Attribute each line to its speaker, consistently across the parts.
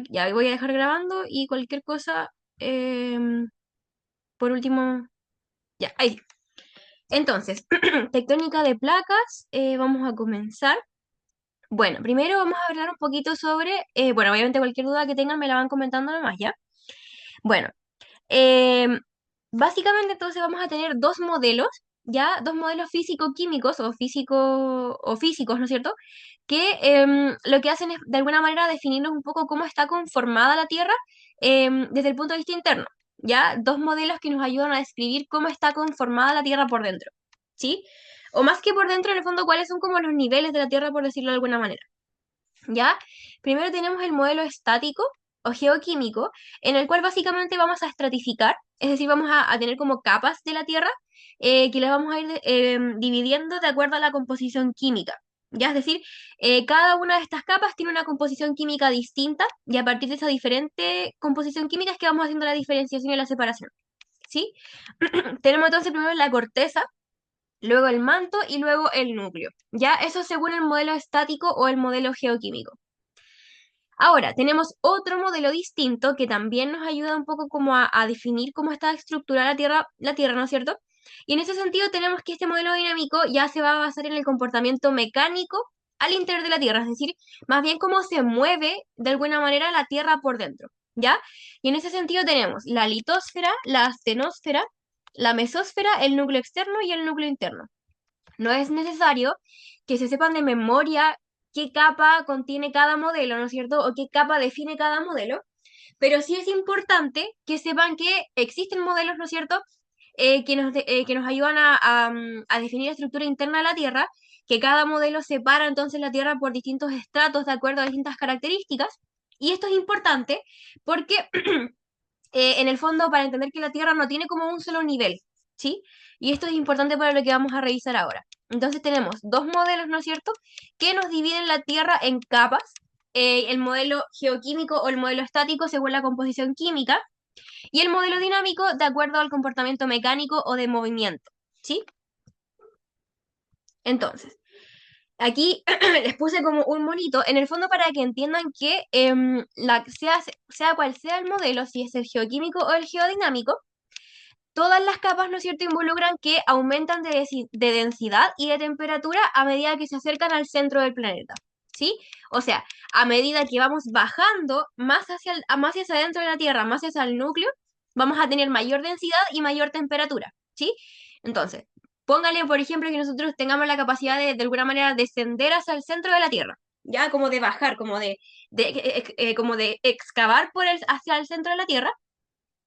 Speaker 1: Ya voy a dejar grabando y cualquier cosa, por último, ya, ahí. Entonces, tectónica de placas, vamos a comenzar. Bueno, primero vamos a hablar un poquito sobre, bueno, obviamente cualquier duda que tengan me la van comentando nomás, ¿ya? Bueno, em, básicamente entonces vamos a tener dos modelos, ¿ya? Dos modelos físico-químicos o físicos, ¿no es cierto? Que lo que hacen es de alguna manera definirnos un poco cómo está conformada la Tierra desde el punto de vista interno, ¿ya? Dos modelos que nos ayudan a describir cómo está conformada la Tierra por dentro, ¿sí? O más que por dentro, en el fondo, cuáles son como los niveles de la Tierra, por decirlo de alguna manera. ¿Ya? Primero tenemos el modelo estático o geoquímico, en el cual básicamente vamos a estratificar, es decir, vamos a tener como capas de la Tierra que las vamos a ir dividiendo de acuerdo a la composición química. ¿Ya? Es decir, cada una de estas capas tiene una composición química distinta y a partir de esa diferente composición química es que vamos haciendo la diferenciación y la separación. ¿Sí? Tenemos entonces primero la corteza, luego el manto y luego el núcleo. ¿Ya? Eso según el modelo estático o el modelo geoquímico. Ahora, tenemos otro modelo distinto que también nos ayuda un poco como a definir cómo está estructurada la Tierra, ¿no es cierto? Y en ese sentido tenemos que este modelo dinámico ya se va a basar en el comportamiento mecánico al interior de la Tierra, es decir, más bien cómo se mueve de alguna manera la Tierra por dentro, ¿ya? Y en ese sentido tenemos la litosfera, la astenosfera, la mesósfera, el núcleo externo y el núcleo interno. No es necesario que se sepan de memoria qué capa contiene cada modelo, ¿no es cierto? O qué capa define cada modelo, pero sí es importante que sepan que existen modelos, ¿no es cierto? Que nos ayudan a definir la estructura interna de la Tierra, que cada modelo separa entonces la Tierra por distintos estratos de acuerdo a distintas características. Y esto es importante porque en el fondo para entender que la Tierra no tiene como un solo nivel, ¿sí? Y esto es importante para lo que vamos a revisar ahora. Entonces tenemos dos modelos, ¿no es cierto?, que nos dividen la Tierra en capas, el modelo geoquímico o el modelo estático según la composición química, y el modelo dinámico de acuerdo al comportamiento mecánico o de movimiento, ¿sí? Entonces, aquí les puse como un monito, en el fondo para que entiendan que sea cual sea el modelo, si es el geoquímico o el geodinámico, todas las capas, ¿no es cierto?, involucran que aumentan de densidad y de temperatura a medida que se acercan al centro del planeta, ¿sí? O sea, a medida que vamos bajando más hacia adentro de la Tierra, más hacia el núcleo, vamos a tener mayor densidad y mayor temperatura, ¿sí? Entonces, póngale, por ejemplo, que nosotros tengamos la capacidad de alguna manera, descender hacia el centro de la Tierra, ya como de bajar, como de excavar hacia el centro de la Tierra.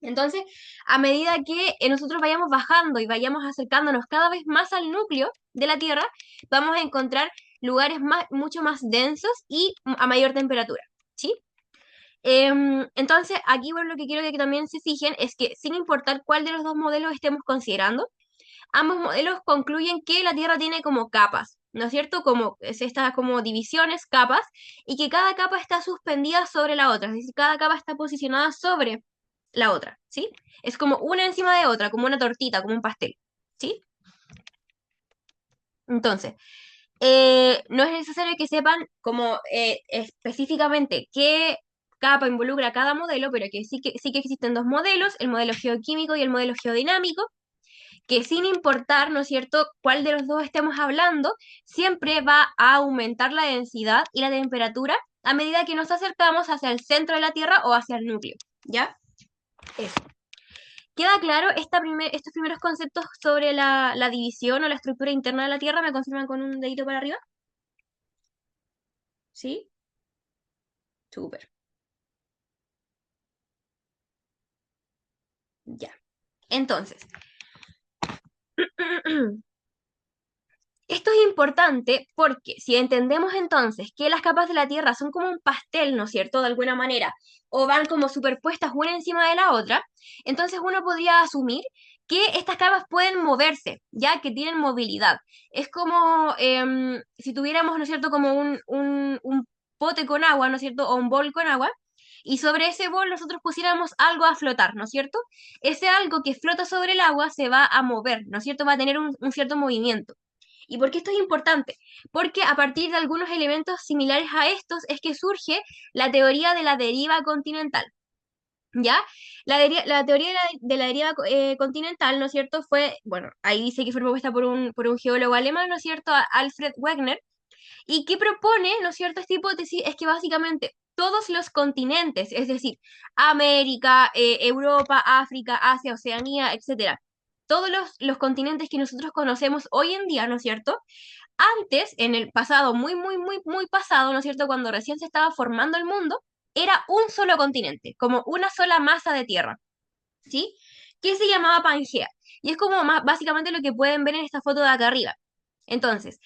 Speaker 1: Entonces, a medida que nosotros vayamos bajando y vayamos acercándonos cada vez más al núcleo de la Tierra, vamos a encontrar lugares mucho más densos y a mayor temperatura, ¿sí? Entonces, aquí bueno, lo que quiero que también se fijen es que sin importar cuál de los dos modelos estemos considerando, ambos modelos concluyen que la Tierra tiene como capas, ¿no es cierto? Como estas como divisiones, capas, y que cada capa está suspendida sobre la otra, es decir, cada capa está posicionada sobre la otra, ¿sí? Es como una encima de otra, como una tortita, como un pastel, ¿sí? Entonces, no es necesario que sepan como específicamente qué capa involucra cada modelo, pero sí que existen dos modelos, el modelo geoquímico y el modelo geodinámico, que sin importar, ¿no es cierto?, cuál de los dos estemos hablando, siempre va a aumentar la densidad y la temperatura a medida que nos acercamos hacia el centro de la Tierra o hacia el núcleo, ¿ya? Eso. ¿Queda claro estos primeros conceptos sobre la división o la estructura interna de la Tierra? ¿Me confirman con un dedito para arriba? ¿Sí? Súper. Ya. Entonces, esto es importante porque si entendemos entonces que las capas de la Tierra son como un pastel, ¿no es cierto?, de alguna manera, o van como superpuestas una encima de la otra, entonces uno podría asumir que estas capas pueden moverse, ya que tienen movilidad. Es como si tuviéramos, ¿no es cierto?, como un pote con agua, ¿no es cierto?, o un bol con agua, y sobre ese bol nosotros pusiéramos algo a flotar, ¿no es cierto? Ese algo que flota sobre el agua se va a mover, ¿no es cierto?, va a tener un cierto movimiento. ¿Y por qué esto es importante? Porque a partir de algunos elementos similares a estos es que surge la teoría de la deriva continental. ¿Ya? La teoría de la deriva continental, ¿no es cierto? Fue, bueno, ahí dice que fue propuesta por un geólogo alemán, ¿no es cierto? Alfred Wegener, y que propone, ¿no es cierto? Esta hipótesis es que básicamente todos los continentes, es decir, América, Europa, África, Asia, Oceanía, etcétera, todos los continentes que nosotros conocemos hoy en día, ¿no es cierto? Antes, en el pasado, muy, muy, muy, muy pasado, ¿no es cierto? Cuando recién se estaba formando el mundo, era un solo continente, como una sola masa de tierra, ¿sí? Que se llamaba Pangea. Y es como básicamente lo que pueden ver en esta foto de acá arriba. Entonces,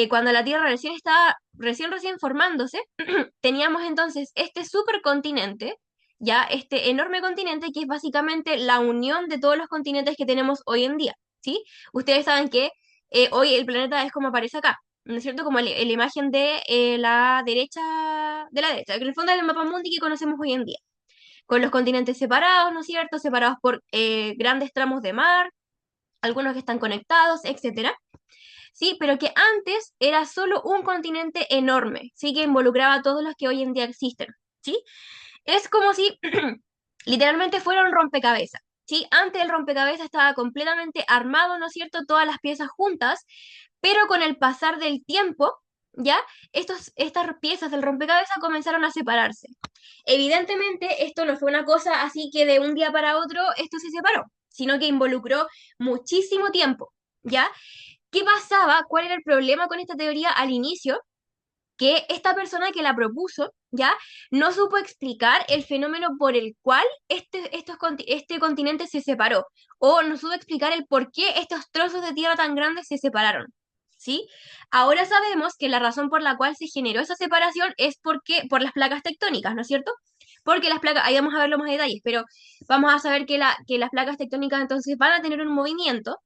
Speaker 1: cuando la Tierra recién estaba, recién formándose, teníamos entonces este supercontinente, ya este enorme continente que es básicamente la unión de todos los continentes que tenemos hoy en día, ¿sí? Ustedes saben que hoy el planeta es como aparece acá, ¿no es cierto? Como la imagen de la derecha, que en el fondo es el mapa mundi que conocemos hoy en día, con los continentes separados, ¿no es cierto? Separados por grandes tramos de mar, algunos que están conectados, etcétera. Sí, pero que antes era solo un continente enorme, sí, que involucraba a todos los que hoy en día existen, ¿sí? Es como si literalmente fuera un rompecabezas, ¿sí? Antes el rompecabezas estaba completamente armado, ¿no es cierto? Todas las piezas juntas, pero con el pasar del tiempo, ¿ya? Estas piezas del rompecabezas comenzaron a separarse. Evidentemente, esto no fue una cosa así que de un día para otro esto se separó, sino que involucró muchísimo tiempo, ¿ya? ¿Qué pasaba? ¿Cuál era el problema con esta teoría al inicio? Que esta persona que la propuso, ¿ya? No supo explicar el fenómeno por el cual este continente se separó, o no supo explicar el por qué estos trozos de tierra tan grandes se separaron, ¿sí? Ahora sabemos que la razón por la cual se generó esa separación es por las placas tectónicas, ¿no es cierto? Porque las placas, ahí vamos a verlo más detalles, pero vamos a saber que las placas tectónicas entonces van a tener un movimiento,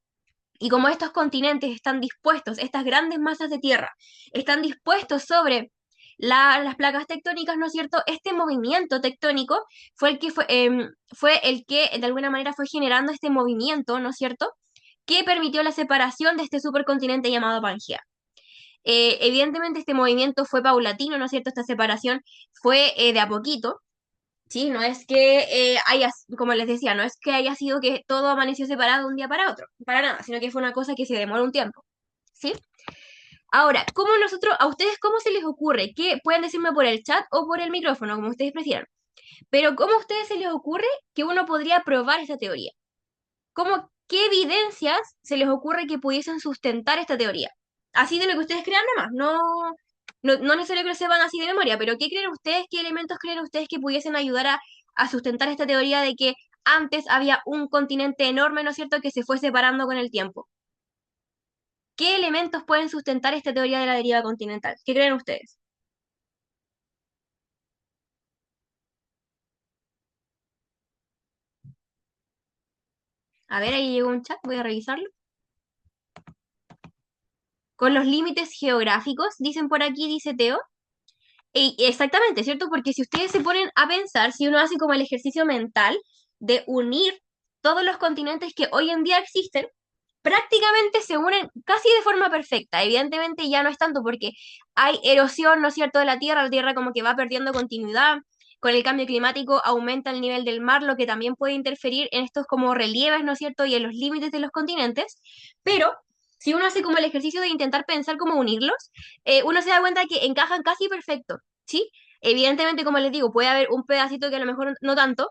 Speaker 1: y como estos continentes están dispuestos, estas grandes masas de tierra, están dispuestos sobre las placas tectónicas, ¿no es cierto? Este movimiento tectónico fue el que de alguna manera fue generando este movimiento, ¿no es cierto? Que permitió la separación de este supercontinente llamado Pangea. Evidentemente este movimiento fue paulatino, ¿no es cierto? Esta separación fue de a poquito, ¿sí? No es que como les decía, no es que haya sido que todo amaneció separado de un día para otro, para nada, sino que fue una cosa que se demoró un tiempo, ¿sí? Ahora, a ustedes, cómo se les ocurre? Que pueden decirme por el chat o por el micrófono, como ustedes prefieran, pero ¿cómo a ustedes se les ocurre que uno podría probar esta teoría? ¿Qué evidencias se les ocurre que pudiesen sustentar esta teoría? Así de lo que ustedes crean nomás, no necesariamente que lo sepan así de memoria, pero ¿qué creen ustedes, qué elementos creen ustedes que pudiesen ayudar a sustentar esta teoría de que antes había un continente enorme, ¿no es cierto?, que se fue separando con el tiempo? ¿Qué elementos pueden sustentar esta teoría de la deriva continental? ¿Qué creen ustedes? A ver, ahí llegó un chat, voy a revisarlo. Con los límites geográficos, dicen por aquí, dice Teo. Exactamente, ¿cierto? Porque si ustedes se ponen a pensar, si uno hace como el ejercicio mental de unir todos los continentes que hoy en día existen, prácticamente se unen casi de forma perfecta. Evidentemente ya no es tanto porque hay erosión, ¿no es cierto?, de la tierra como que va perdiendo continuidad. Con el cambio climático aumenta el nivel del mar, lo que también puede interferir en estos como relieves, ¿no es cierto?, y en los límites de los continentes. Pero si uno hace como el ejercicio de intentar pensar cómo unirlos, uno se da cuenta que encajan casi perfecto, ¿sí? Evidentemente, como les digo, puede haber un pedacito que a lo mejor no tanto,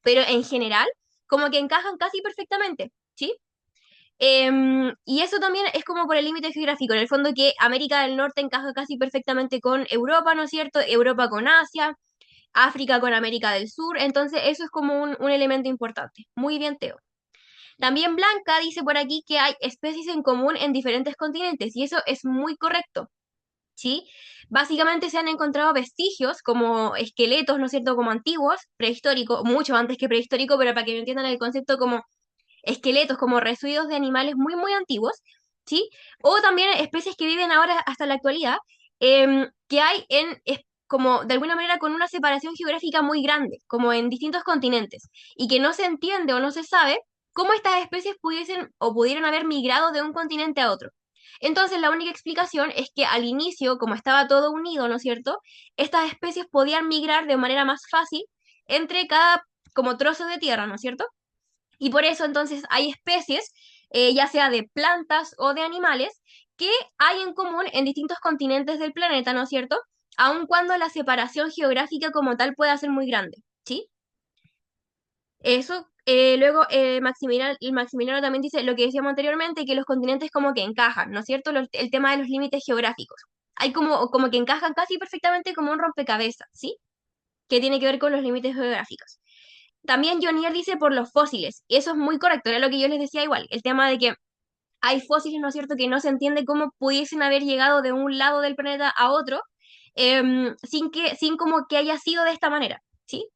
Speaker 1: pero en general, como que encajan casi perfectamente, ¿sí? Y eso también es como por el límite geográfico, en el fondo que América del Norte encaja casi perfectamente con Europa, ¿no es cierto? Europa con Asia, África con América del Sur, entonces eso es como un elemento importante. Muy bien, Teo. También Blanca dice por aquí que hay especies en común en diferentes continentes, y eso es muy correcto. ¿Sí? Básicamente se han encontrado vestigios como esqueletos, ¿no es cierto?, como antiguos, prehistóricos, mucho antes que prehistórico, pero para que me entiendan el concepto como esqueletos, como residuos de animales muy, muy antiguos, ¿sí? O también especies que viven ahora hasta la actualidad, que hay como de alguna manera con una separación geográfica muy grande, como en distintos continentes, y que no se entiende o no se sabe cómo estas especies pudiesen o pudieron haber migrado de un continente a otro. Entonces, la única explicación es que al inicio, como estaba todo unido, ¿no es cierto? Estas especies podían migrar de manera más fácil entre cada como trozo de tierra, ¿no es cierto? Y por eso entonces hay especies, ya sea de plantas o de animales, que hay en común en distintos continentes del planeta, ¿no es cierto? Aun cuando la separación geográfica como tal pueda ser muy grande, ¿sí? Eso, luego Maximiliano también dice lo que decíamos anteriormente, que los continentes como que encajan, ¿no es cierto? El tema de los límites geográficos. Hay como que encajan casi perfectamente como un rompecabezas, ¿sí? Que tiene que ver con los límites geográficos. También Jonier dice por los fósiles, y eso es muy correcto, era lo que yo les decía igual, el tema de que hay fósiles, ¿no es cierto?, que no se entiende cómo pudiesen haber llegado de un lado del planeta a otro, sin como que haya sido de esta manera, ¿sí?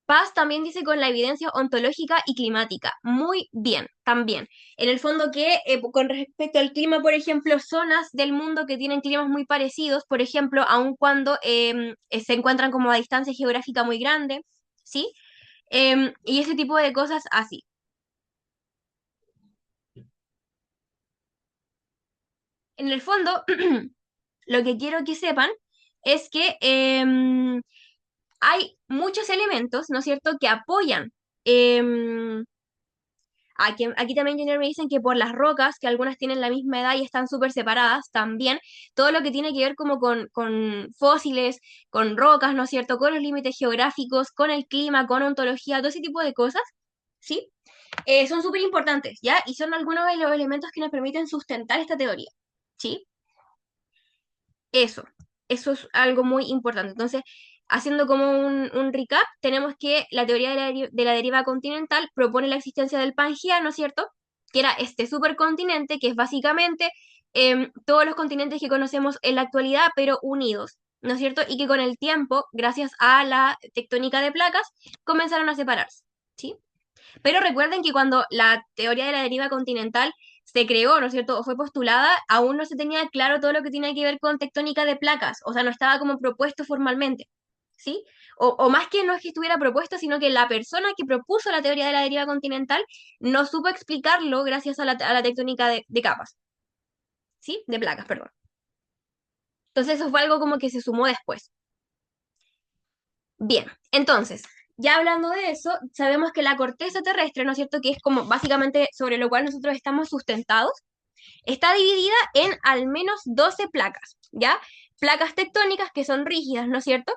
Speaker 1: Paz también dice con la evidencia ontológica y climática. Muy bien, también. En el fondo que con respecto al clima, por ejemplo, zonas del mundo que tienen climas muy parecidos, por ejemplo, aun cuando se encuentran como a distancia geográfica muy grande, ¿sí? Y ese tipo de cosas así. En el fondo, lo que quiero que sepan es que hay muchos elementos, ¿no es cierto?, que apoyan. Aquí también Junior me dicen que por las rocas, que algunas tienen la misma edad y están súper separadas, también todo lo que tiene que ver como con fósiles, con rocas, ¿no es cierto?, con los límites geográficos, con el clima, con ontología, todo ese tipo de cosas, ¿sí? Son súper importantes, ¿ya? Y son algunos de los elementos que nos permiten sustentar esta teoría, ¿sí? Eso, eso es algo muy importante. Entonces, haciendo como un recap, tenemos que la teoría de la deriva continental propone la existencia del Pangea, ¿no es cierto? Que era este supercontinente, que es básicamente todos los continentes que conocemos en la actualidad, pero unidos, ¿no es cierto? Y que con el tiempo, gracias a la tectónica de placas, comenzaron a separarse, ¿sí? Pero recuerden que cuando la teoría de la deriva continental se creó, ¿no es cierto?, o fue postulada, aún no se tenía claro todo lo que tenía que ver con tectónica de placas, o sea, no estaba como propuesto formalmente, ¿sí? O más que no es que estuviera propuesto, sino que la persona que propuso la teoría de la deriva continental no supo explicarlo gracias a la tectónica de capas, ¿sí? De placas, perdón. Entonces eso fue algo como que se sumó después. Bien, entonces, ya hablando de eso, sabemos que la corteza terrestre, ¿no es cierto?, que es como básicamente sobre lo cual nosotros estamos sustentados, está dividida en al menos 12 placas, ¿ya? Placas tectónicas que son rígidas, ¿no es cierto?,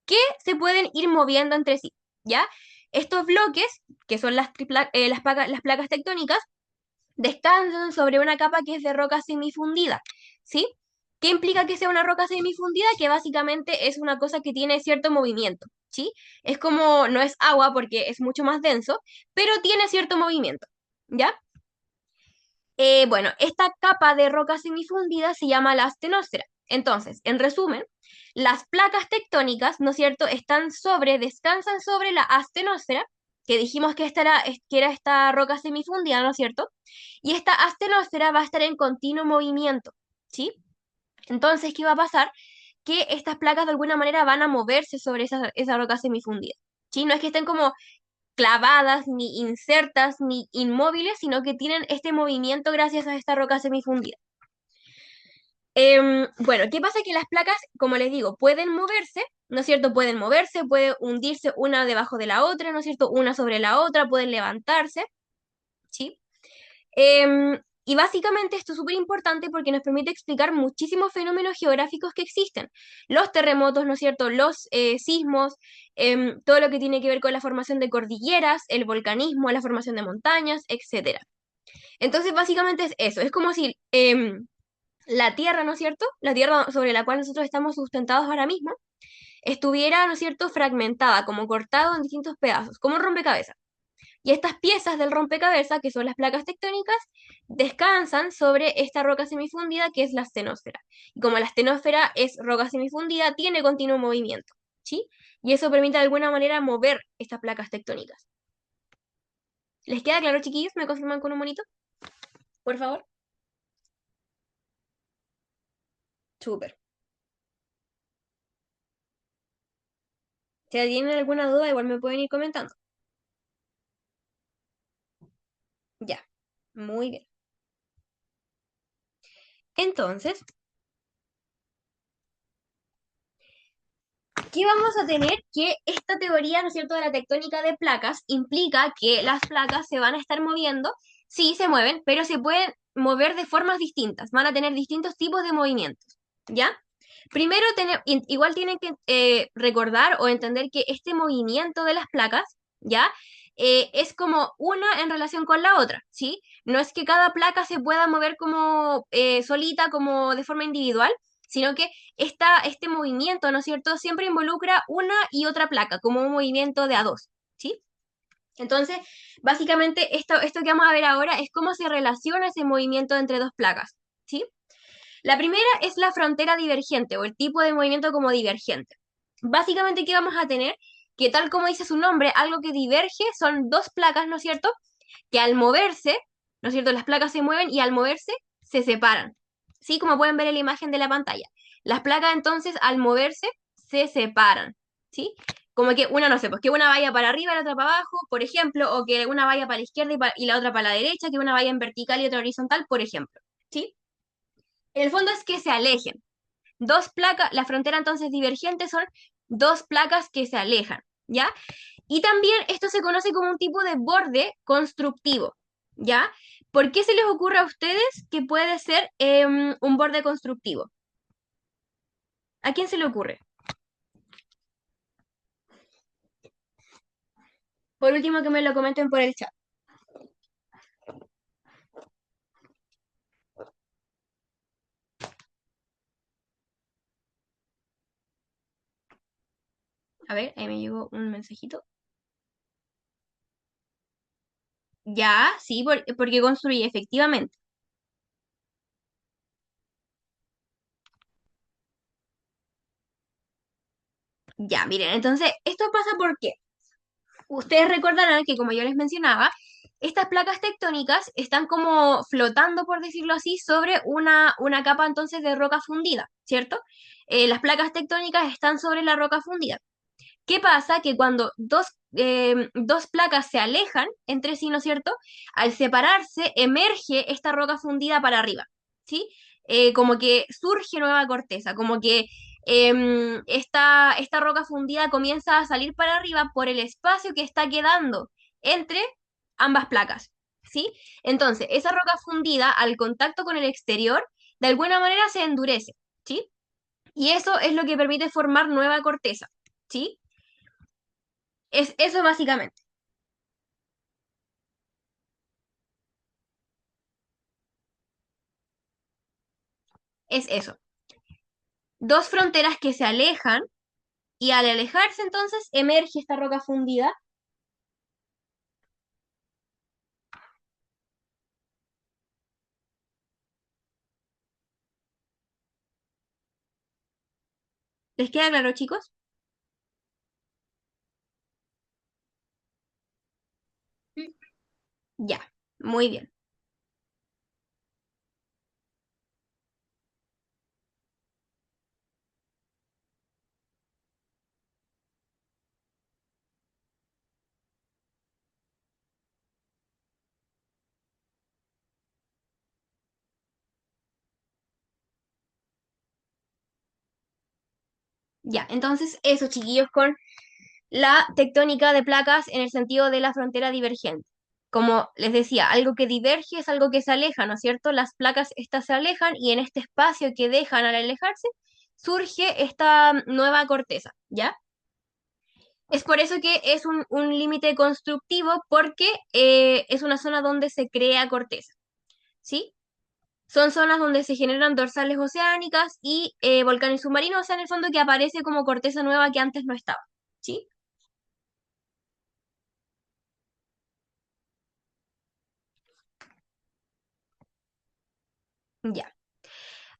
Speaker 1: que se pueden ir moviendo entre sí, ¿ya? Estos bloques, que son las placas tectónicas, descansan sobre una capa que es de roca semifundida, ¿sí? ¿Qué implica que sea una roca semifundida? Que básicamente es una cosa que tiene cierto movimiento, ¿sí? Es como, no es agua porque es mucho más denso, pero tiene cierto movimiento, ¿ya? Bueno, esta capa de roca semifundida se llama la astenosfera. Entonces, en resumen, las placas tectónicas, ¿no es cierto?, descansan sobre la astenosfera, que dijimos que que era esta roca semifundida, ¿no es cierto? Y esta astenosfera va a estar en continuo movimiento, ¿sí? Entonces, ¿qué va a pasar? Que estas placas de alguna manera van a moverse sobre esa roca semifundida, ¿sí? No es que estén como clavadas, ni insertas, ni inmóviles, sino que tienen este movimiento gracias a esta roca semifundida. Bueno, ¿qué pasa? Que las placas, como les digo, pueden moverse, ¿no es cierto? Pueden moverse, puede hundirse una debajo de la otra, ¿no es cierto? Una sobre la otra, pueden levantarse, ¿sí? Y básicamente esto es súper importante porque nos permite explicar muchísimos fenómenos geográficos que existen. Los terremotos, ¿no es cierto? Los sismos, todo lo que tiene que ver con la formación de cordilleras, el volcanismo, la formación de montañas, etcétera. Entonces, básicamente es eso. Es como si la Tierra, ¿no es cierto? La Tierra sobre la cual nosotros estamos sustentados ahora mismo, estuviera, ¿no es cierto?, fragmentada, como cortado en distintos pedazos, como un rompecabezas. Y estas piezas del rompecabezas, que son las placas tectónicas, descansan sobre esta roca semifundida que es la astenosfera. Y como la astenosfera es roca semifundida, tiene continuo movimiento, ¿sí? Y eso permite de alguna manera mover estas placas tectónicas. ¿Les queda claro, chiquillos? ¿Me confirman con un monito? Por favor. Súper. Si tienen alguna duda, igual me pueden ir comentando. Ya. Muy bien. Entonces, aquí vamos a tener que esta teoría, ¿no es cierto?, de la tectónica de placas implica que las placas se van a estar moviendo, sí se mueven, pero se pueden mover de formas distintas, van a tener distintos tipos de movimientos, ¿ya? Primero, igual tienen que recordar o entender que este movimiento de las placas, ¿ya? Es como una en relación con la otra, ¿sí? No es que cada placa se pueda mover como solita, como de forma individual, sino que este movimiento, ¿no es cierto?, siempre involucra una y otra placa, como un movimiento de a dos, ¿sí? Entonces, básicamente, esto que vamos a ver ahora es cómo se relaciona ese movimiento entre dos placas, ¿sí? La primera es la frontera divergente o el tipo de movimiento como divergente. Básicamente, ¿qué vamos a tener? Que tal como dice su nombre, algo que diverge son dos placas, ¿no es cierto? Que al moverse, ¿no es cierto? Las placas se mueven y al moverse se separan. ¿Sí? Como pueden ver en la imagen de la pantalla. Las placas entonces al moverse se separan. ¿Sí? Como que una, no sé, pues que una vaya para arriba y la otra para abajo, por ejemplo, o que una vaya para la izquierda y la otra para la derecha, que una vaya en vertical y otra horizontal, por ejemplo. ¿Sí? En el fondo es que se alejen. Dos placas, la frontera entonces divergente son dos placas que se alejan, ¿ya? Y también esto se conoce como un tipo de borde constructivo, ¿ya? ¿Por qué se les ocurre a ustedes que puede ser un borde constructivo? ¿A quién se le ocurre? Por último, que me lo comenten por el chat. A ver, ahí me llegó un mensajito. Ya, sí, porque construye, efectivamente. Ya, miren, entonces, esto pasa porque ustedes recordarán que, como yo les mencionaba, estas placas tectónicas están como flotando, por decirlo así, sobre una capa entonces de roca fundida, ¿cierto? Las placas tectónicas están sobre la roca fundida. ¿Qué pasa? Que cuando dos placas se alejan entre sí, ¿no es cierto? Al separarse, emerge esta roca fundida para arriba, ¿sí? Como que surge nueva corteza, como que esta roca fundida comienza a salir para arriba por el espacio que está quedando entre ambas placas, ¿sí? Entonces, esa roca fundida, al contacto con el exterior, de alguna manera se endurece, ¿sí? Y eso es lo que permite formar nueva corteza, ¿sí? Es eso básicamente, es eso. Dos fronteras que se alejan y al alejarse entonces emerge esta roca fundida. ¿Les queda claro, chicos? Mm. Ya, muy bien. Ya, entonces eso, chiquillos, con la tectónica de placas en el sentido de la frontera divergente. Como les decía, algo que diverge es algo que se aleja, ¿no es cierto? Las placas estas se alejan y en este espacio que dejan al alejarse surge esta nueva corteza, ¿ya? Es por eso que es un límite constructivo porque es una zona donde se crea corteza, ¿sí? Son zonas donde se generan dorsales oceánicas y volcanes submarinos, o sea, en el fondo que aparece como corteza nueva que antes no estaba, ¿sí? Ya.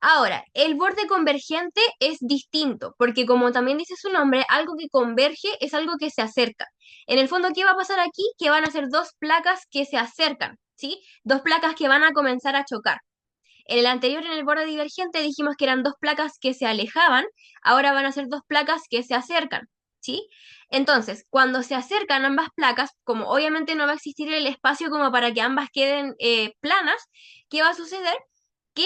Speaker 1: Ahora, el borde convergente es distinto, porque como también dice su nombre, algo que converge es algo que se acerca. En el fondo, ¿qué va a pasar aquí? Que van a ser dos placas que se acercan, ¿sí? Dos placas que van a comenzar a chocar. En el anterior, en el borde divergente, dijimos que eran dos placas que se alejaban, ahora van a ser dos placas que se acercan. ¿sí? Entonces, cuando se acercan ambas placas, como obviamente no va a existir el espacio como para que ambas queden planas, ¿qué va a suceder? Que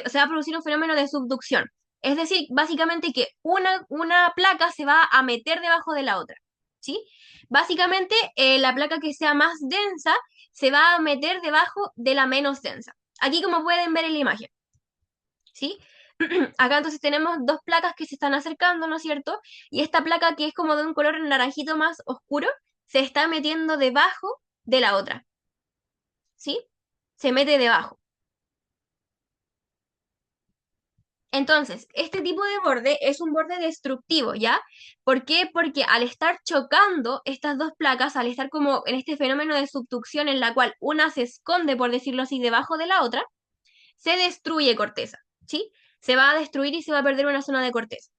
Speaker 1: se va a producir un fenómeno de subducción. Es decir, básicamente que una placa se va a meter debajo de la otra, ¿sí? Básicamente, la placa que sea más densa se va a meter debajo de la menos densa. Aquí como pueden ver en la imagen, ¿sí? Acá entonces tenemos dos placas que se están acercando, ¿no es cierto? Y esta placa que es como de un color naranjito más oscuro, se está metiendo debajo de la otra, ¿sí? Se mete debajo. Entonces, este tipo de borde es un borde destructivo, ¿ya? ¿Por qué? Porque al estar chocando estas dos placas, al estar como en este fenómeno de subducción en la cual una se esconde, por decirlo así, debajo de la otra, se destruye corteza, ¿sí? Se va a destruir y se va a perder una zona de corteza.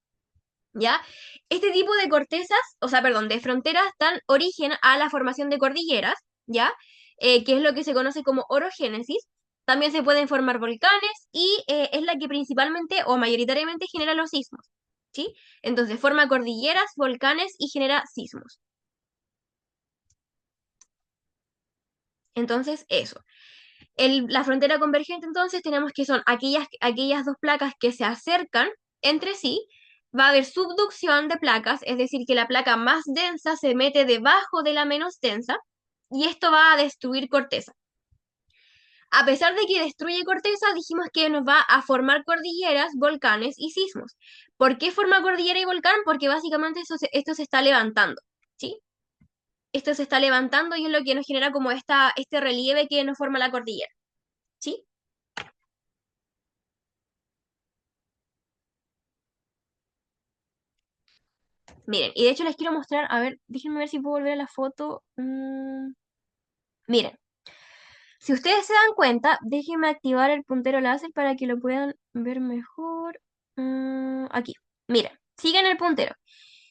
Speaker 1: ¿Ya? Este tipo de cortezas, o sea, perdón, de fronteras dan origen a la formación de cordilleras, ¿ya? Que es lo que se conoce como orogénesis. También se pueden formar volcanes y es la que principalmente o mayoritariamente genera los sismos, ¿sí? Entonces forma cordilleras, volcanes y genera sismos. Entonces, eso. La frontera convergente, entonces, tenemos que son aquellas dos placas que se acercan entre sí. Va a haber subducción de placas, es decir, que la placa más densa se mete debajo de la menos densa, y esto va a destruir corteza. A pesar de que destruye corteza, dijimos que nos va a formar cordilleras, volcanes y sismos. ¿Por qué forma cordillera y volcán? Porque básicamente esto se está levantando, ¿sí? Esto se está levantando y es lo que nos genera como este relieve que nos forma la cordillera, ¿sí? Miren, y de hecho les quiero mostrar, a ver, déjenme ver si puedo volver a la foto. Miren, si ustedes se dan cuenta, déjenme activar el puntero láser para que lo puedan ver mejor. Aquí, miren, sigan el puntero.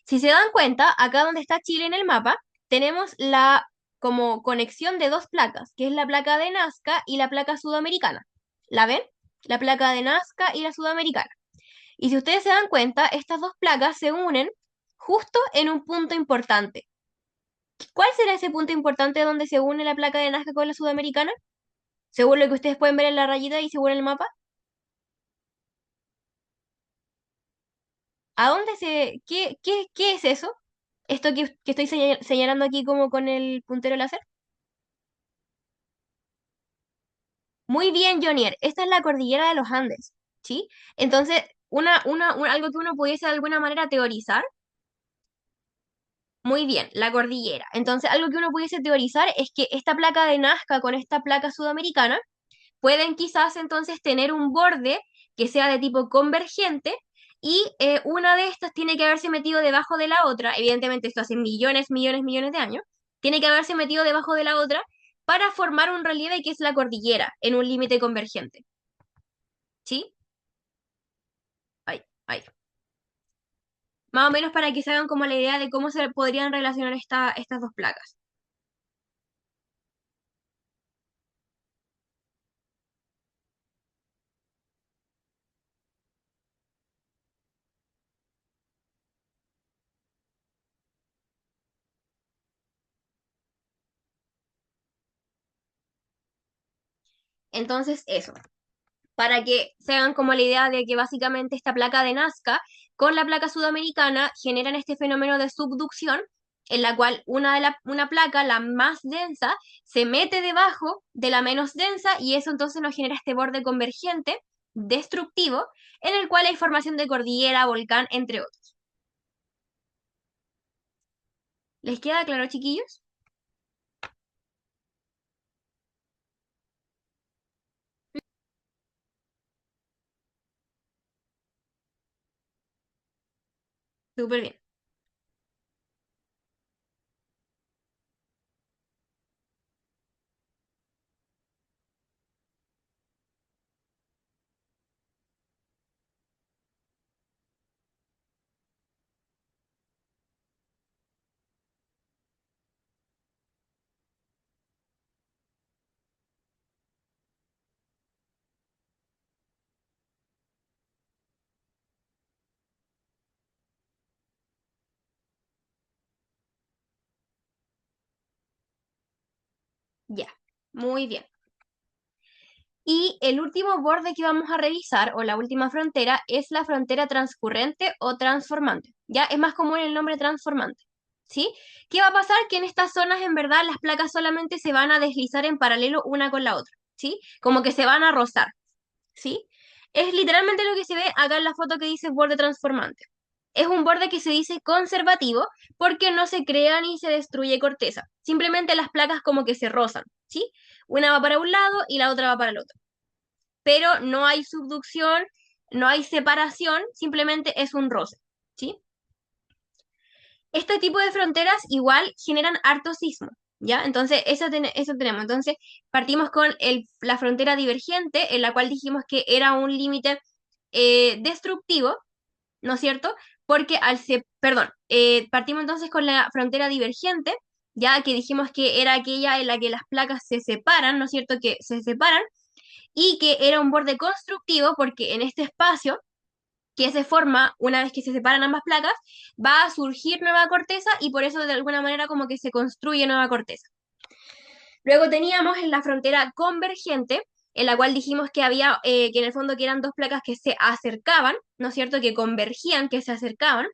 Speaker 1: Si se dan cuenta, acá donde está Chile en el mapa, tenemos la como conexión de dos placas, que es la placa de Nazca y la placa sudamericana. ¿La ven? La placa de Nazca y la sudamericana. Y si ustedes se dan cuenta, estas dos placas se unen justo en un punto importante. ¿Cuál será ese punto importante donde se une la placa de Nazca con la sudamericana? Según lo que ustedes pueden ver en la rayita y según el mapa. ¿A dónde qué es eso? Esto que estoy señalando aquí como con el puntero láser. Muy bien, Jonier. Esta es la cordillera de los Andes, ¿sí? Entonces, algo que uno pudiese de alguna manera teorizar. Muy bien, la cordillera. Entonces, algo que uno pudiese teorizar es que esta placa de Nazca con esta placa sudamericana pueden quizás entonces tener un borde que sea de tipo convergente y una de estas tiene que haberse metido debajo de la otra, evidentemente esto hace millones, millones, millones de años, tiene que haberse metido debajo de la otra para formar un relieve que es la cordillera en un límite convergente. ¿Sí? Ahí, ahí. Más o menos para que se hagan como la idea de cómo se podrían relacionar estas dos placas. Entonces, eso. Para que se hagan como la idea de que básicamente esta placa de Nazca con la placa sudamericana generan este fenómeno de subducción en la cual una placa, la más densa, se mete debajo de la menos densa y eso entonces nos genera este borde convergente destructivo en el cual hay formación de cordillera, volcán, entre otros. ¿Les queda claro, chiquillos? Súper bien. Ya, muy bien. Y el último borde que vamos a revisar, o la última frontera, es la frontera transcurrente o transformante. Ya es más común el nombre transformante. ¿Sí? ¿Qué va a pasar? Que en estas zonas, en verdad, las placas solamente se van a deslizar en paralelo una con la otra. ¿Sí? Como que se van a rozar. ¿Sí? Es literalmente lo que se ve acá en la foto que dice borde transformante. Es un borde que se dice conservativo porque no se crea ni se destruye corteza. Simplemente las placas como que se rozan, ¿sí? Una va para un lado y la otra va para el otro. Pero no hay subducción, no hay separación, simplemente es un roce, ¿sí? Este tipo de fronteras igual generan harto sismo, ¿ya? Entonces, eso tenemos. Entonces, partimos con la frontera divergente, en la cual dijimos que era un límite destructivo, ¿no es cierto? Porque perdón, partimos entonces con la frontera divergente, ya que dijimos que era aquella en la que las placas se separan, ¿no es cierto? Que se separan y que era un borde constructivo porque en este espacio que se forma una vez que se separan ambas placas, va a surgir nueva corteza y por eso de alguna manera como que se construye nueva corteza. Luego teníamos en la frontera convergente, en la cual dijimos que había, que en el fondo que eran dos placas que se acercaban, ¿no es cierto? Que convergían, que se acercaban.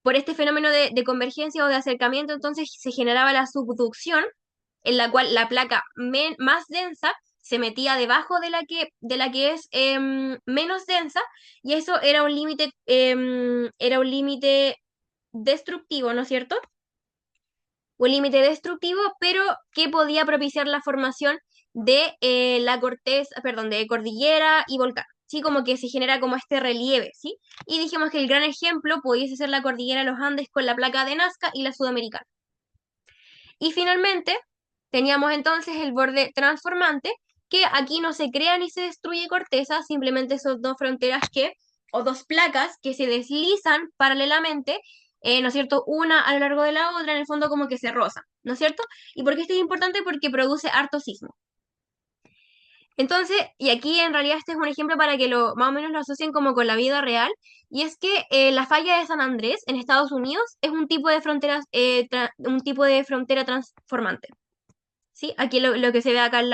Speaker 1: Por este fenómeno de convergencia o de acercamiento, entonces se generaba la subducción, en la cual la placa más densa se metía debajo de la que es menos densa, y eso era un límite destructivo, ¿no es cierto? Un límite destructivo, pero que podía propiciar la formación de la corteza, perdón, de cordillera y volcán. Sí, como que se genera como este relieve, ¿sí? Y dijimos que el gran ejemplo pudiese ser la cordillera de los Andes con la placa de Nazca y la sudamericana. Y finalmente teníamos entonces el borde transformante, que aquí no se crea ni se destruye corteza, simplemente son dos fronteras o dos placas que se deslizan paralelamente, ¿no es cierto? Una a lo largo de la otra, en el fondo como que se rozan, ¿no es cierto? ¿Y por qué esto es importante? Porque produce harto sismo. Entonces, y aquí en realidad este es un ejemplo para que más o menos lo asocien como con la vida real, y es que la falla de San Andrés en Estados Unidos es un tipo de un tipo de frontera transformante. ¿Sí? Aquí lo que se ve acá en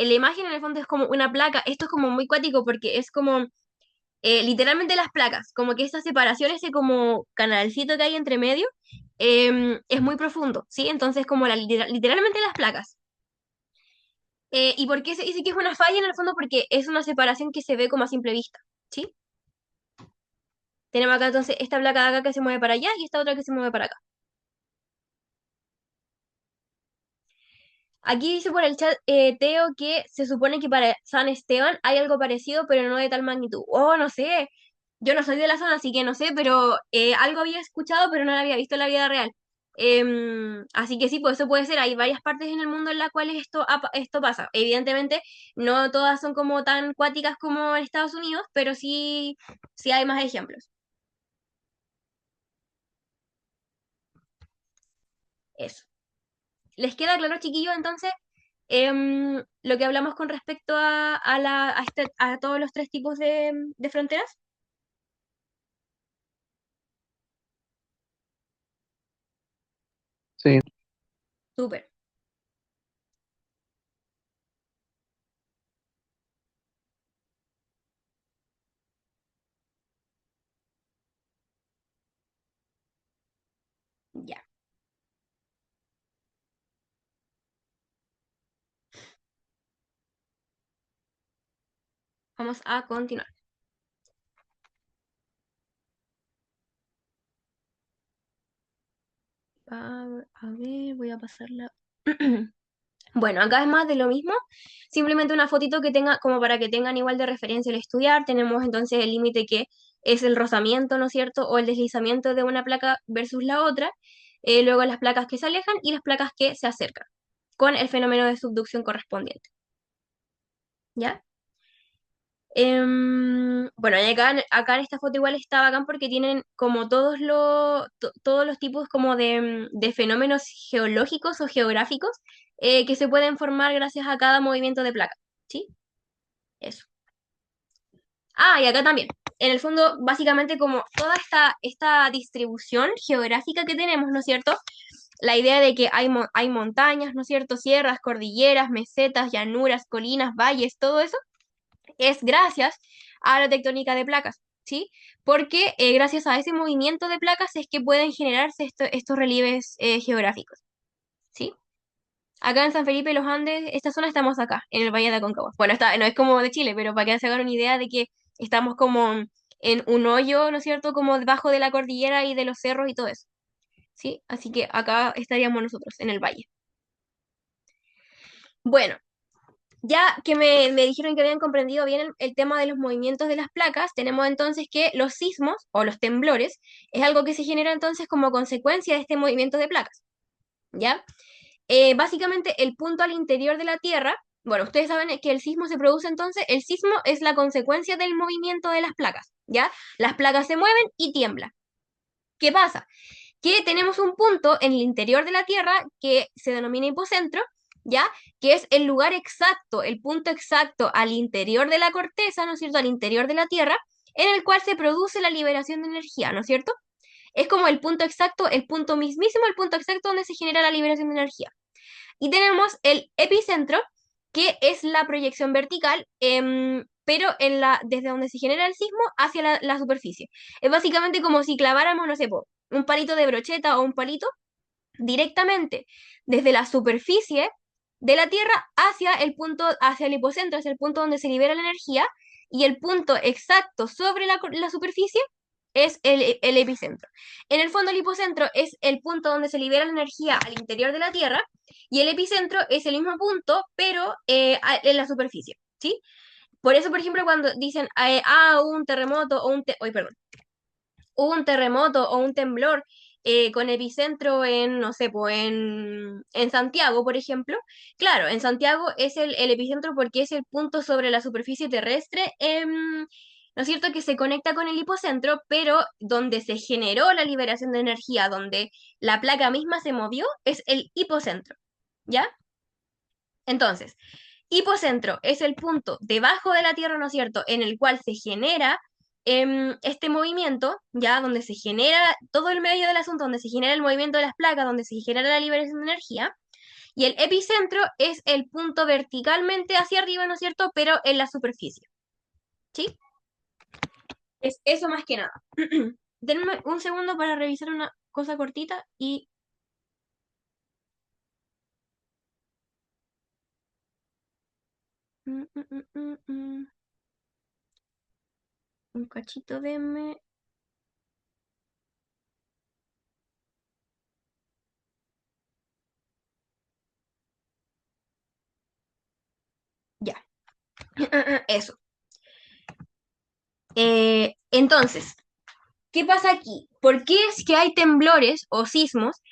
Speaker 1: la imagen en el fondo es como una placa. Esto es como muy cuático porque es como literalmente las placas, como que esta separación, ese como canalcito que hay entre medio, es muy profundo, ¿sí? Entonces como literalmente las placas. ¿Y por qué se dice que es una falla en el fondo? Porque es una separación que se ve como a simple vista, ¿sí? Tenemos acá entonces esta placa de acá que se mueve para allá y esta otra que se mueve para acá. Aquí dice por el chat Teo que se supone que para San Esteban hay algo parecido, pero no de tal magnitud. Oh, no sé. Yo no soy de la zona, así que no sé, pero algo había escuchado, pero no lo había visto en la vida real. Así que sí, pues eso puede ser. Hay varias partes en el mundo en las cuales esto pasa. Evidentemente, no todas son como tan cuáticas como en Estados Unidos, pero sí, sí hay más ejemplos. Eso. ¿Les queda claro, chiquillos, entonces, lo que hablamos con respecto a todos los tres tipos de fronteras?
Speaker 2: Sí,
Speaker 1: Súper, ya. Vamos a continuar. A ver, voy a pasarla. Bueno, acá es más de lo mismo, simplemente una fotito que tenga, como para que tengan igual de referencia al estudiar. Tenemos entonces el límite que es el rozamiento, ¿no es cierto? O el deslizamiento de una placa versus la otra. Luego las placas que se alejan y las placas que se acercan, con el fenómeno de subducción correspondiente. ¿Ya? Bueno, y acá en esta foto igual está bacán porque tienen como todos los tipos como de fenómenos geológicos o geográficos que se pueden formar gracias a cada movimiento de placa. ¿Sí? Eso. Ah, y acá también. En el fondo, básicamente como toda esta distribución geográfica que tenemos, ¿no es cierto? la idea de que hay montañas, ¿no es cierto? Sierras, cordilleras, mesetas, llanuras, colinas, valles, todo eso es gracias a la tectónica de placas, ¿sí? Porque gracias a ese movimiento de placas es que pueden generarse estos relieves geográficos, ¿sí? Acá en San Felipe de los Andes, esta zona estamos acá, en el Valle de Aconcagua. Bueno, no es como de Chile, pero para que se hagan una idea de que estamos como en un hoyo, ¿no es cierto? Como debajo de la cordillera y de los cerros y todo eso, ¿sí? Así que acá estaríamos nosotros, en el valle. Bueno, ya que me dijeron que habían comprendido bien el tema de los movimientos de las placas, tenemos entonces que los sismos o los temblores es algo que se genera entonces como consecuencia de este movimiento de placas, ¿ya? Básicamente el punto al interior de la Tierra, bueno, ustedes saben que el sismo se produce entonces, el sismo es la consecuencia del movimiento de las placas, ¿ya? Las placas se mueven y tiemblan. ¿Qué pasa? Que tenemos un punto en el interior de la Tierra que se denomina hipocentro, ¿ya? Que es el lugar exacto, el punto exacto al interior de la corteza, ¿no es cierto? Al interior de la Tierra, en el cual se produce la liberación de energía, ¿no es cierto? Es como el punto exacto, el punto mismísimo, el punto exacto donde se genera la liberación de energía. Y tenemos el epicentro, que es la proyección vertical, pero desde donde se genera el sismo hacia la superficie. Es básicamente como si claváramos, no sé, un palito de brocheta o un palito directamente desde la superficie de la Tierra hacia el punto, hacia el hipocentro, hacia el punto donde se libera la energía, y el punto exacto sobre la superficie es el epicentro. En el fondo, el hipocentro es el punto donde se libera la energía al interior de la Tierra, y el epicentro es el mismo punto, pero en la superficie, ¿sí? Por eso, por ejemplo, cuando dicen, un terremoto perdón, hubo un terremoto o un temblor con epicentro en, no sé, pues en Santiago, por ejemplo. Claro, en Santiago es el epicentro porque es el punto sobre la superficie terrestre, ¿no es cierto?, que se conecta con el hipocentro, pero donde se generó la liberación de energía, donde la placa misma se movió, es el hipocentro, ¿ya? Entonces, hipocentro es el punto debajo de la Tierra, ¿no es cierto?, en el cual se genera este movimiento, ya donde se genera todo el medio del asunto, donde se genera el movimiento de las placas, donde se genera la liberación de energía, y el epicentro es el punto verticalmente hacia arriba, ¿no es cierto?, pero en la superficie, ¿sí? Es eso más que nada. Denme un segundo para revisar una cosa cortita y... mm, mm, mm, mm, mm. Un cachito, denme... Ya. Eso. Entonces, ¿qué pasa aquí? ¿Por qué es que hay temblores o sismos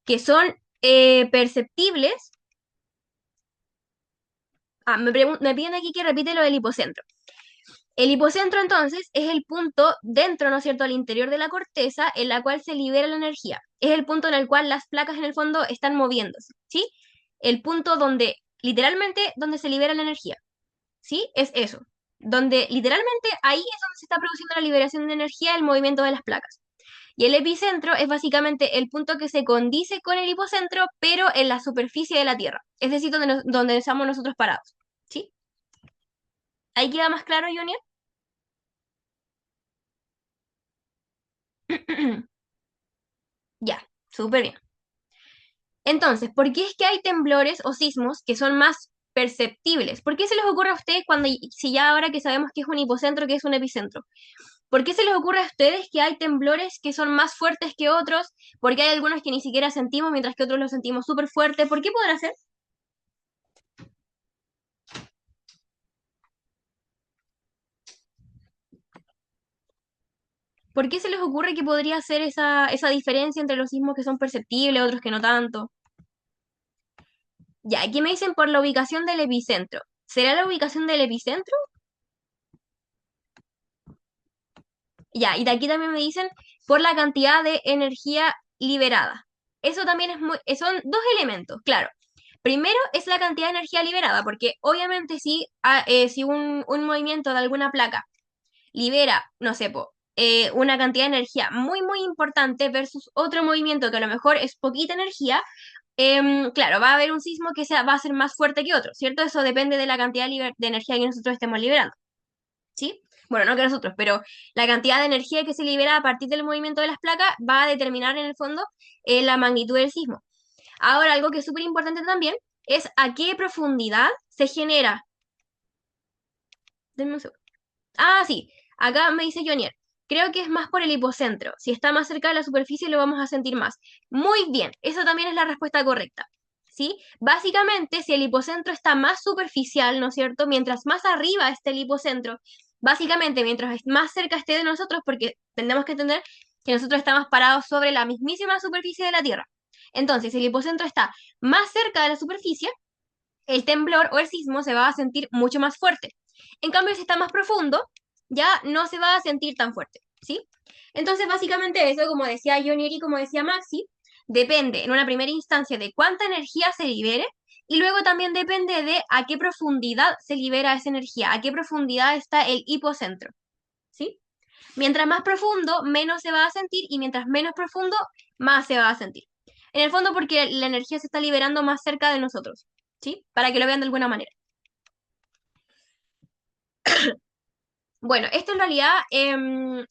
Speaker 1: que son perceptibles? Me piden aquí que repite lo del hipocentro. El hipocentro entonces es el punto dentro, ¿no es cierto?, al interior de la corteza en la cual se libera la energía. Es el punto en el cual las placas en el fondo están moviéndose, ¿sí? El punto donde, literalmente, donde se libera la energía, ¿sí? Es eso. Donde literalmente ahí es donde se está produciendo la liberación de energía, el movimiento de las placas. Y el epicentro es básicamente el punto que se condice con el hipocentro, pero en la superficie de la Tierra, es decir, donde estamos nosotros parados. ¿Sí? ¿Ahí queda más claro, Junior? Ya, súper bien. Entonces, ¿por qué es que hay temblores o sismos que son más perceptibles? ¿Por qué se les ocurre a ustedes si ya ahora que sabemos que es un hipocentro, que es un epicentro? ¿Por qué se les ocurre a ustedes que hay temblores que son más fuertes que otros? Porque hay algunos que ni siquiera sentimos, mientras que otros los sentimos súper fuertes. ¿Por qué podrá ser? ¿Por qué se les ocurre que podría ser esa diferencia entre los sismos que son perceptibles, otros que no tanto? Ya, aquí me dicen por la ubicación del epicentro. ¿Será la ubicación del epicentro? Ya, y de aquí también me dicen por la cantidad de energía liberada. Eso también son dos elementos, claro. Primero es la cantidad de energía liberada, porque obviamente si un movimiento de alguna placa libera, no sé, una cantidad de energía muy, muy importante versus otro movimiento que a lo mejor es poquita energía, claro, va a haber un sismo que va a ser más fuerte que otro, ¿cierto? Eso depende de la cantidad de energía que nosotros estemos liberando, ¿sí? Bueno, no que nosotros, pero la cantidad de energía que se libera a partir del movimiento de las placas va a determinar en el fondo la magnitud del sismo. Ahora, algo que es súper importante también es a qué profundidad se genera. Denme un segundo. Ah, sí, acá me dice Jonier. Creo que es más por el hipocentro. Si está más cerca de la superficie lo vamos a sentir más. Muy bien, esa también es la respuesta correcta. ¿Sí? Básicamente, si el hipocentro está más superficial, ¿no es cierto? Mientras más arriba esté el hipocentro, básicamente mientras más cerca esté de nosotros, porque tenemos que entender que nosotros estamos parados sobre la mismísima superficie de la Tierra. Entonces, si el hipocentro está más cerca de la superficie, el temblor o el sismo se va a sentir mucho más fuerte. En cambio, si está más profundo, ya no se va a sentir tan fuerte, ¿sí? Entonces, básicamente eso, como decía Jonier y como decía Maxi, depende en una primera instancia de cuánta energía se libere y luego también depende de a qué profundidad se libera esa energía, a qué profundidad está el hipocentro, ¿sí? Mientras más profundo, menos se va a sentir y mientras menos profundo, más se va a sentir. En el fondo porque la energía se está liberando más cerca de nosotros, ¿sí? Para que lo vean de alguna manera. Bueno, esto en realidad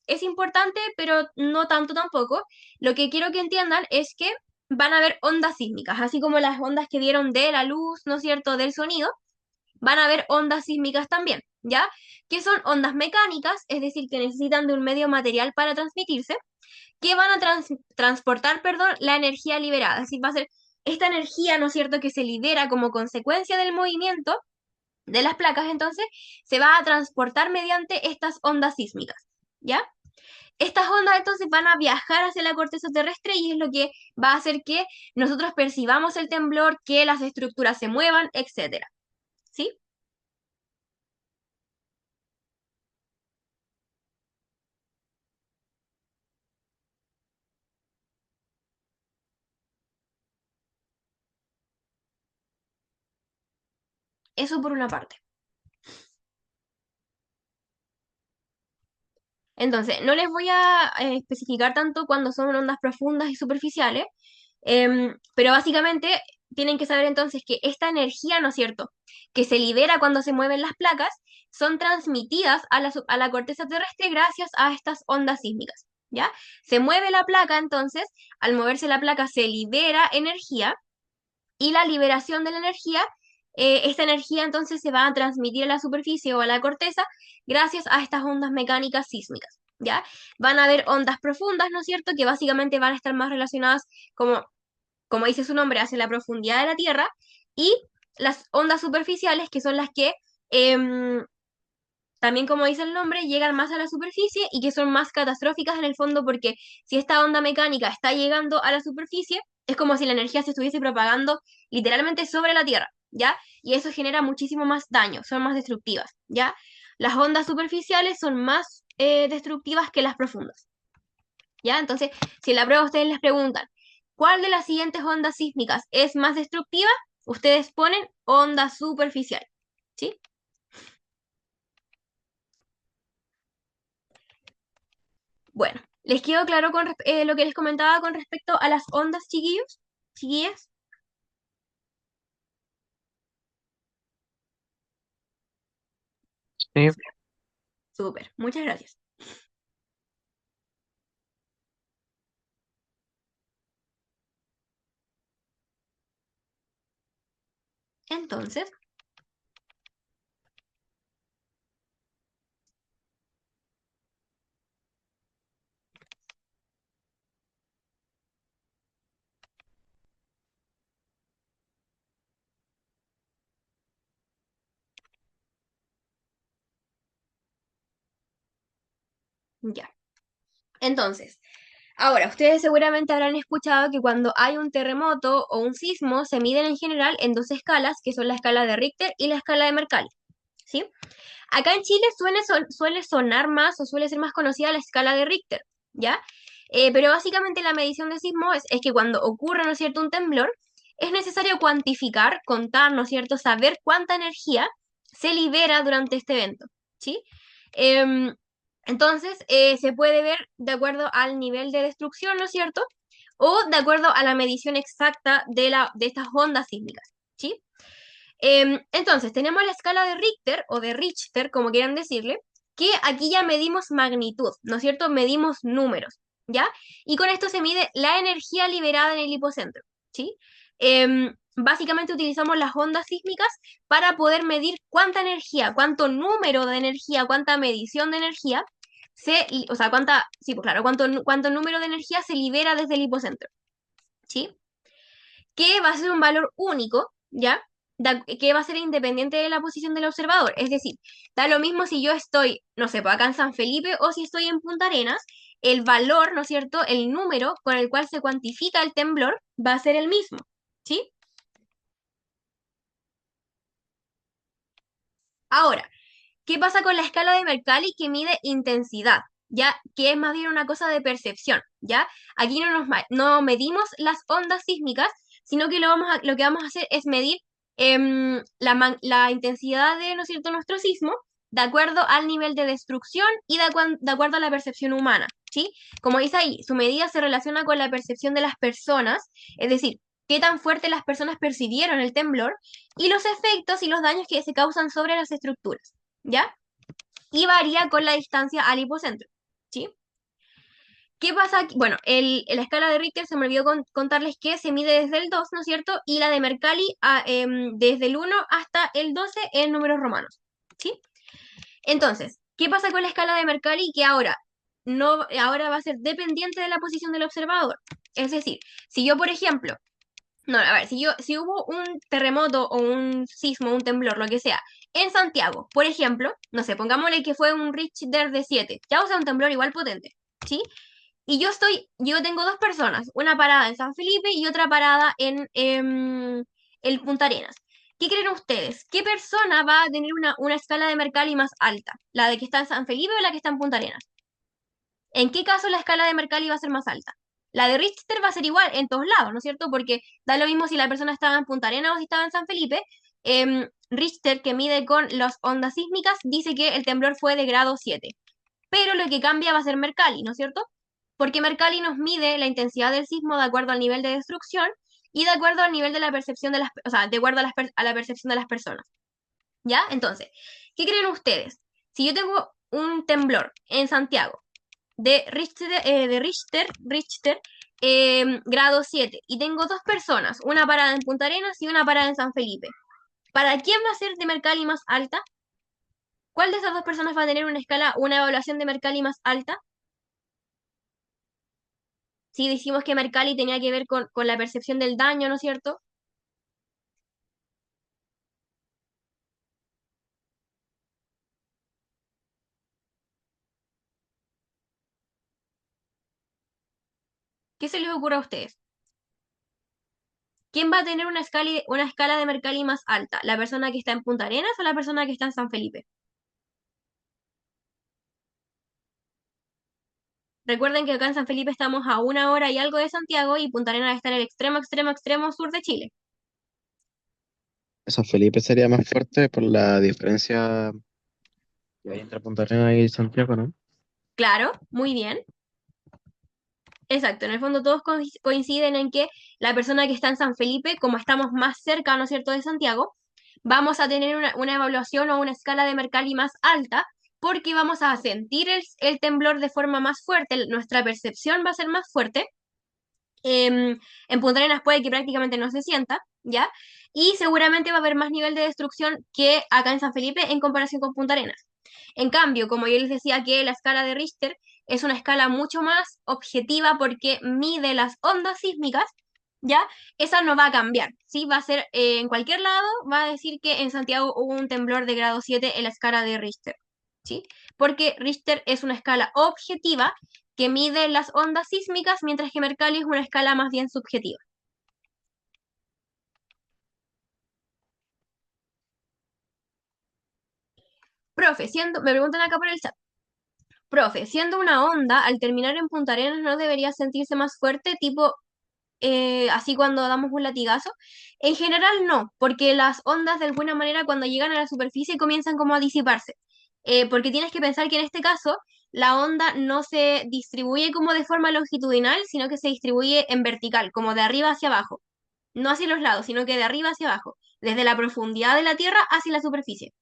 Speaker 1: es importante, pero no tanto tampoco. Lo que quiero que entiendan es que van a haber ondas sísmicas, así como las ondas que dieron de la luz, ¿no es cierto?, del sonido, van a haber ondas sísmicas también, ¿ya? Que son ondas mecánicas, es decir, que necesitan de un medio material para transmitirse, que van a transportar, perdón, la energía liberada. Es decir, va a ser esta energía, ¿no es cierto?, que se libera como consecuencia del movimiento de las placas, entonces, se va a transportar mediante estas ondas sísmicas, ¿ya? Estas ondas entonces van a viajar hacia la corteza terrestre y es lo que va a hacer que nosotros percibamos el temblor, que las estructuras se muevan, etcétera, ¿sí? Eso por una parte. Entonces, no les voy a especificar tanto cuando son ondas profundas y superficiales, pero básicamente tienen que saber entonces que esta energía, ¿no es cierto?, que se libera cuando se mueven las placas, son transmitidas a a la corteza terrestre gracias a estas ondas sísmicas, ¿ya? Se mueve la placa, entonces, al moverse la placa se libera energía y la liberación de la energía, esta energía entonces se va a transmitir a la superficie o a la corteza gracias a estas ondas mecánicas sísmicas, ¿ya? Van a haber ondas profundas, ¿no es cierto?, que básicamente van a estar más relacionadas, como dice su nombre, hacia la profundidad de la Tierra, y las ondas superficiales, que son las que, em, también como dice el nombre, llegan más a la superficie y que son más catastróficas en el fondo porque si esta onda mecánica está llegando a la superficie, es como si la energía se estuviese propagando literalmente sobre la Tierra, ¿ya? Y eso genera muchísimo más daño, son más destructivas, ¿ya? Las ondas superficiales son más destructivas que las profundas, ¿ya? Entonces, si en la prueba ustedes les preguntan, ¿cuál de las siguientes ondas sísmicas es más destructiva? Ustedes ponen onda superficial, ¿sí? Bueno, ¿les quedó claro con lo que les comentaba con respecto a las ondas, chiquillos? ¿Chiquillas?
Speaker 2: Sí,
Speaker 1: Súper, muchas gracias. Entonces, ya. Entonces, ahora, ustedes seguramente habrán escuchado que cuando hay un terremoto o un sismo, se miden en general en dos escalas, que son la escala de Richter y la escala de Mercalli, ¿sí? Acá en Chile suele sonar más o suele ser más conocida la escala de Richter, ¿ya? Pero básicamente la medición de sismo es que cuando ocurre, ¿no es cierto?, un temblor, es necesario cuantificar, contar, ¿no es cierto?, saber cuánta energía se libera durante este evento, ¿sí? Em, Entonces, se puede ver de acuerdo al nivel de destrucción, ¿no es cierto? O de acuerdo a la medición exacta de estas ondas sísmicas, ¿sí? Entonces, tenemos la escala de Richter o de Richter, como quieran decirle, que aquí ya medimos magnitud, ¿no es cierto? Medimos números, ¿ya? Y con esto se mide la energía liberada en el hipocentro, ¿sí? Básicamente utilizamos las ondas sísmicas para poder medir cuánta energía, cuánto número de energía, cuánta medición de energía o sea, sí, pues claro, cuánto número de energía se libera desde el hipocentro, ¿sí? Que va a ser un valor único, ¿ya? Que va a ser independiente de la posición del observador. Es decir, da lo mismo si yo estoy, no sé, pues acá en San Felipe o si estoy en Punta Arenas, el valor, ¿no es cierto? El número con el cual se cuantifica el temblor va a ser el mismo, ¿sí? Ahora, ¿qué pasa con la escala de Mercalli que mide intensidad? ¿Ya? Que es más bien una cosa de percepción, ¿ya? Aquí no medimos las ondas sísmicas, sino que lo que vamos a hacer es medir la intensidad de, ¿no es cierto?, nuestro sismo, de acuerdo al nivel de destrucción y de acuerdo a la percepción humana, ¿sí? Como dice ahí, su medida se relaciona con la percepción de las personas, es decir, qué tan fuerte las personas percibieron el temblor y los efectos y los daños que se causan sobre las estructuras. ¿Ya? Y varía con la distancia al hipocentro, ¿sí? ¿Qué pasa aquí? Bueno, la escala de Richter se me olvidó contarles que se mide desde el 2, ¿no es cierto? Y la de Mercalli desde el 1 hasta el 12 en números romanos, ¿sí? Entonces, ¿qué pasa con la escala de Mercalli? Que ahora, no, ahora va a ser dependiente de la posición del observador. Es decir, si yo, por ejemplo, no, a ver, si hubo un terremoto o un sismo, un temblor, lo que sea, en Santiago, por ejemplo, no sé, pongámosle que fue un Richter de 7, ya o sea, un temblor igual potente, ¿sí? Y yo tengo dos personas, una parada en San Felipe y otra parada en el Punta Arenas. ¿Qué creen ustedes? ¿Qué persona va a tener una escala de Mercalli más alta? ¿La de que está en San Felipe o la que está en Punta Arenas? ¿En qué caso la escala de Mercalli va a ser más alta? La de Richter va a ser igual en todos lados, ¿no es cierto? Porque da lo mismo si la persona estaba en Punta Arenas o si estaba en San Felipe. Richter, que mide con las ondas sísmicas, dice que el temblor fue de grado 7. Pero lo que cambia va a ser Mercalli, ¿no es cierto? Porque Mercalli nos mide la intensidad del sismo de acuerdo al nivel de destrucción y de acuerdo al nivel de la percepción o sea, de acuerdo a la percepción de las personas. ¿Ya? Entonces, ¿qué creen ustedes? Si yo tengo un temblor en Santiago Richter, grado 7. Y tengo dos personas, una parada en Punta Arenas y una parada en San Felipe. ¿Para quién va a ser de Mercalli más alta? ¿Cuál de esas dos personas va a tener una evaluación de Mercalli más alta? Si dijimos que Mercalli tenía que ver con la percepción del daño, ¿no es cierto? ¿Qué se les ocurre a ustedes? ¿Quién va a tener una escala de Mercalli más alta? ¿La persona que está en Punta Arenas o la persona que está en San Felipe? Recuerden que acá en San Felipe estamos a 1 hora y algo de Santiago y Punta Arenas está en el extremo, extremo, extremo sur de Chile.
Speaker 2: San Felipe sería más fuerte por la diferencia que hay entre Punta Arenas y Santiago, ¿no?
Speaker 1: Claro, muy bien. Exacto, en el fondo todos coinciden en que la persona que está en San Felipe, como estamos más cerca, ¿no es cierto?, de Santiago, vamos a tener una evaluación o una escala de Mercalli más alta porque vamos a sentir el temblor de forma más fuerte, nuestra percepción va a ser más fuerte. En Punta Arenas puede que prácticamente no se sienta, ¿ya? Y seguramente va a haber más nivel de destrucción que acá en San Felipe en comparación con Punta Arenas. En cambio, como yo les decía que la escala de Richter es una escala mucho más objetiva porque mide las ondas sísmicas, ¿ya? Esa no va a cambiar, ¿sí? Va a ser en cualquier lado, va a decir que en Santiago hubo un temblor de grado 7 en la escala de Richter, ¿sí? Porque Richter es una escala objetiva que mide las ondas sísmicas, mientras que Mercalli es una escala más bien subjetiva. Profe, me preguntan acá por el chat. Profe, siendo una onda, al terminar en Punta Arenas no debería sentirse más fuerte, tipo así cuando damos un latigazo. En general no, porque las ondas de alguna manera cuando llegan a la superficie comienzan como a disiparse. Porque tienes que pensar que en este caso la onda no se distribuye como de forma longitudinal, sino que se distribuye en vertical, como de arriba hacia abajo. No hacia los lados, sino que de arriba hacia abajo, desde la profundidad de la Tierra hacia la superficie.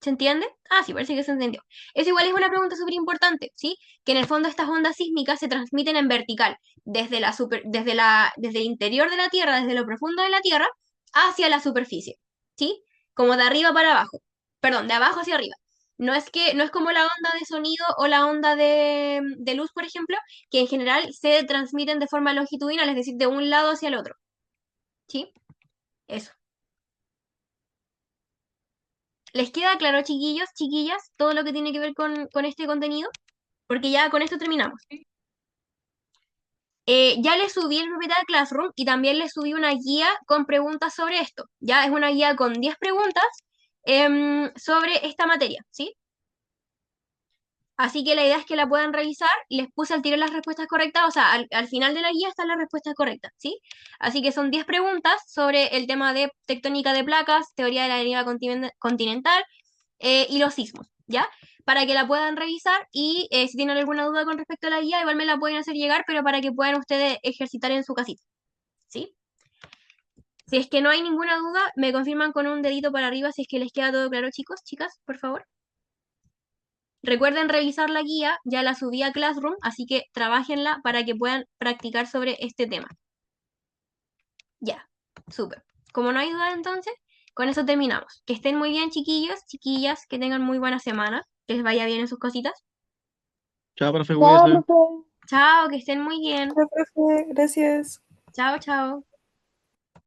Speaker 1: ¿Se entiende? Ah, sí, parece que se entendió. Eso igual es una pregunta súper importante, ¿sí? Que en el fondo estas ondas sísmicas se transmiten en vertical, desde el interior de la Tierra, desde lo profundo de la Tierra, hacia la superficie, ¿sí? Como de arriba para abajo. Perdón, de abajo hacia arriba. No es como la onda de sonido o la onda de luz, por ejemplo, que en general se transmiten de forma longitudinal, es decir, de un lado hacia el otro, ¿sí? Eso. ¿Les queda claro, chiquillos, chiquillas, todo lo que tiene que ver con este contenido? Porque ya con esto terminamos. Ya le subí el propietario Classroom y también le subí una guía con preguntas sobre esto. Ya es una guía con 10 preguntas sobre esta materia, ¿sí? Así que la idea es que la puedan revisar. Les puse al tiro las respuestas correctas, o sea, al final de la guía están las respuestas correctas, ¿sí? Así que son 10 preguntas sobre el tema de tectónica de placas, teoría de la deriva continental, y los sismos, ¿ya? Para que la puedan revisar y si tienen alguna duda con respecto a la guía, igual me la pueden hacer llegar, pero para que puedan ustedes ejercitar en su casita, ¿sí? Si es que no hay ninguna duda, me confirman con un dedito para arriba si es que les queda todo claro, chicos, chicas, por favor. Recuerden revisar la guía, ya la subí a Classroom, así que trabajenla para que puedan practicar sobre este tema. Ya, súper. Como no hay duda entonces, con eso terminamos. Que estén muy bien, chiquillos, chiquillas, que tengan muy buena semana, que les vaya bien en sus cositas.
Speaker 2: Chao, profe,
Speaker 3: Chao,
Speaker 2: cuídese.
Speaker 3: profe.
Speaker 1: Chao, que estén muy bien.
Speaker 3: Chao, profe. Gracias.
Speaker 1: Chao, chao.